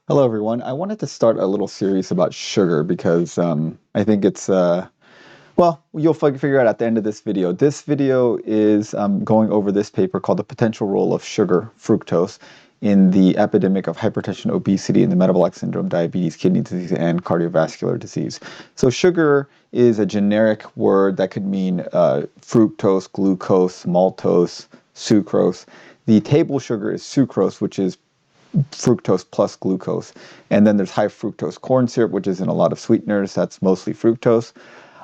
Hello, everyone. I wanted to start a little series about sugar because I think it's, well, you'll figure out at the end of this video. This video is going over this paper called The Potential Role of Sugar, Fructose, in the epidemic of hypertension, obesity, and the metabolic syndrome, diabetes, kidney disease, and cardiovascular disease. So sugar is a generic word that could mean fructose, glucose, maltose, sucrose. The table sugar is sucrose, which is fructose plus glucose. And then there's high fructose corn syrup, which is in a lot of sweeteners. That's mostly fructose.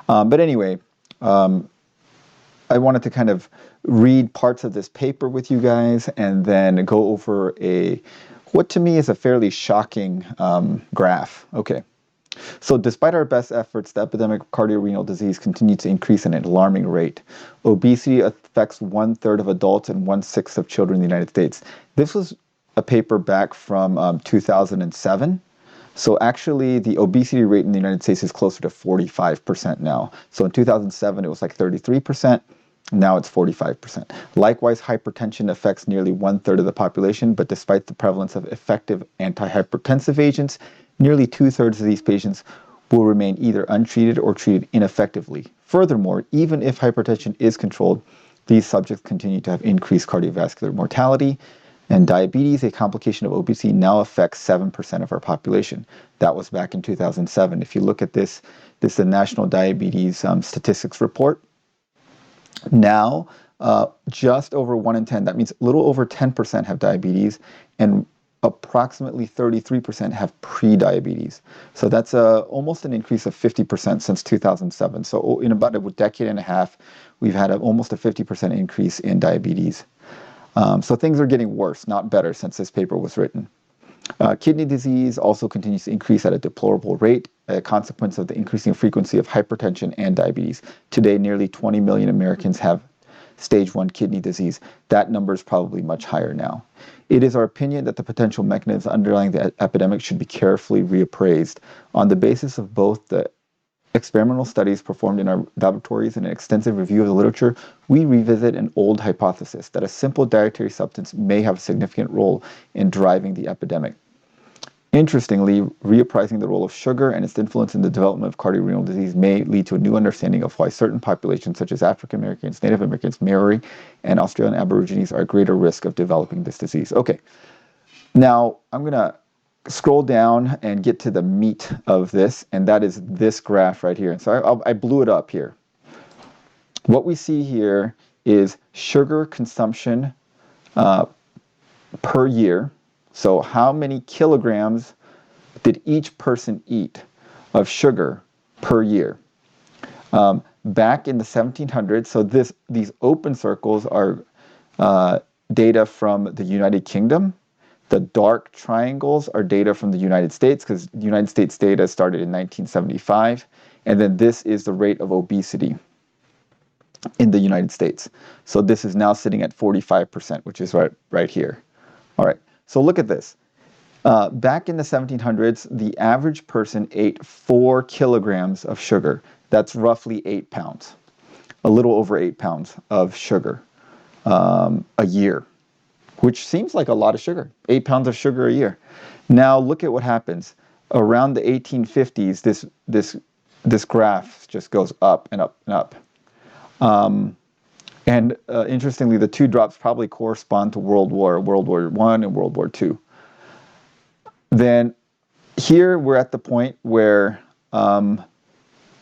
But anyway, I wanted to kind of read parts of this paper with you guys and then go over what to me is a fairly shocking graph. Okay. So despite our best efforts, the epidemic of cardiorenal disease continues to increase at an alarming rate. Obesity affects 1/3 of adults and 1/6 of children in the United States. This was a paper back from 2007. So actually, the obesity rate in the United States is closer to 45% now. So in 2007, it was like 33%. Now it's 45%. Likewise, hypertension affects nearly 1/3 of the population, but despite the prevalence of effective antihypertensive agents, nearly 2/3 of these patients will remain either untreated or treated ineffectively. Furthermore, even if hypertension is controlled, these subjects continue to have increased cardiovascular mortality, and diabetes, a complication of obesity, now affects 7% of our population. That was back in 2007. If you look at this is the National Diabetes Statistics Report. Now, just over 1 in 10, that means a little over 10% have diabetes, and approximately 33% have pre-diabetes. So that's almost an increase of 50% since 2007. So in about a decade and a half, we've had almost a 50% increase in diabetes. So things are getting worse, not better, since this paper was written. Kidney disease also continues to increase at a deplorable rate, a consequence of the increasing frequency of hypertension and diabetes. Today, nearly 20 million Americans have stage 1 kidney disease. That number is probably much higher now. It is our opinion that the potential mechanisms underlying the epidemic should be carefully reappraised. On the basis of both the experimental studies performed in our laboratories and an extensive review of the literature, we revisit an old hypothesis that a simple dietary substance may have a significant role in driving the epidemic. Interestingly, reappraising the role of sugar and its influence in the development of cardiorenal disease may lead to a new understanding of why certain populations, such as African Americans, Native Americans, Maori, and Australian Aborigines, are at greater risk of developing this disease. Okay, now I'm going to scroll down and get to the meat of this, and that is this graph right here. So I blew it up here. What we see here is sugar consumption per year. So how many kilograms did each person eat of sugar per year? Back in the 1700s, so these open circles are data from the United Kingdom. The dark triangles are data from the United States, because the United States data started in 1975. And then this is the rate of obesity in the United States. So this is now sitting at 45%, which is right here. All right, so look at this. Back in the 1700s, the average person ate 4 kilograms of sugar. That's roughly 8 pounds, a little over 8 pounds of sugar a year, which seems like a lot of sugar, 8 pounds of sugar a year. Now look at what happens. Around the 1850s, this graph just goes up and up and up. Interestingly, the two drops probably correspond to World War I and World War II. Then here we're at the point where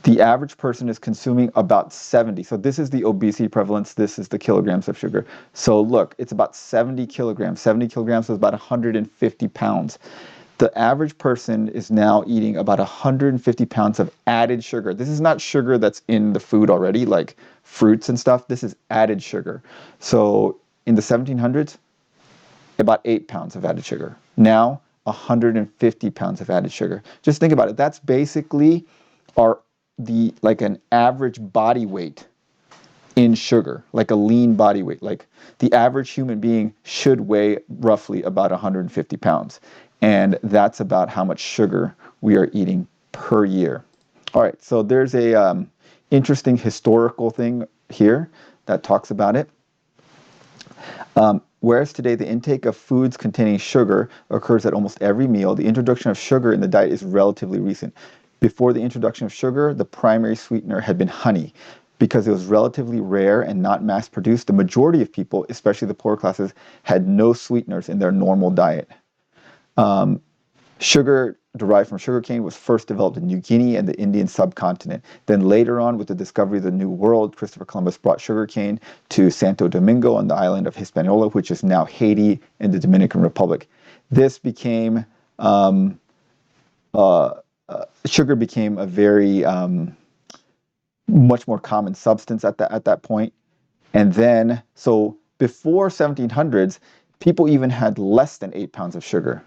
the average person is consuming about 70. So this is the obesity prevalence. This is the kilograms of sugar. So look, it's about 70 kilograms. 70 kilograms is about 150 pounds. The average person is now eating about 150 pounds of added sugar. This is not sugar that's in the food already, like fruits and stuff. This is added sugar. So in the 1700s, about 8 pounds of added sugar. Now, 150 pounds of added sugar. Just think about it. That's basically like an average body weight in sugar, like a lean body weight. Like the average human being should weigh roughly about 150 pounds. And that's about how much sugar we are eating per year. All right, so there's a interesting historical thing here that talks about it. Whereas today the intake of foods containing sugar occurs at almost every meal, the introduction of sugar in the diet is relatively recent. Before the introduction of sugar, the primary sweetener had been honey. Because it was relatively rare and not mass-produced, the majority of people, especially the poorer classes, had no sweeteners in their normal diet. Sugar derived from sugarcane was first developed in New Guinea and the Indian subcontinent. Then later on, with the discovery of the New World, Christopher Columbus brought sugarcane to Santo Domingo on the island of Hispaniola, which is now Haiti and the Dominican Republic. This became, sugar became a very much more common substance at that point. And then, so before 1700s, people even had less than 8 pounds of sugar.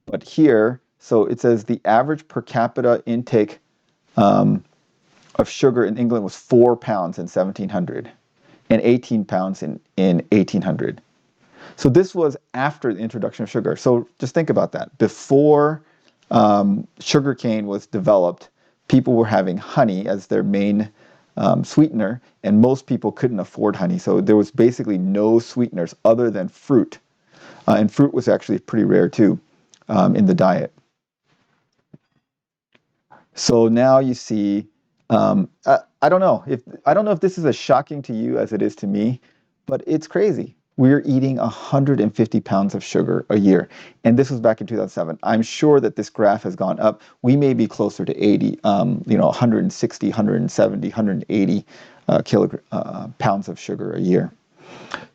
But here, so it says the average per capita intake of sugar in England was 4 pounds in 1700 and 18 pounds in 1800. So this was after the introduction of sugar. So just think about that. Before sugarcane was developed, people were having honey as their main sweetener, and most people couldn't afford honey. So there was basically no sweeteners other than fruit. And fruit was actually pretty rare too in the diet. So now you see, I don't know if this is as shocking to you as it is to me, but it's crazy. We're eating 150 pounds of sugar a year. And this was back in 2007. I'm sure that this graph has gone up. We may be closer to 80, 160, 170, 180 pounds of sugar a year.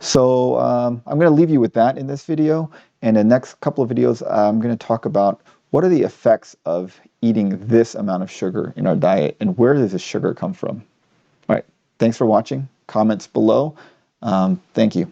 So I'm going to leave you with that in this video. And in the next couple of videos, I'm going to talk about what are the effects of eating this amount of sugar in our diet and where does this sugar come from. All right. Thanks for watching. Comments below. Thank you.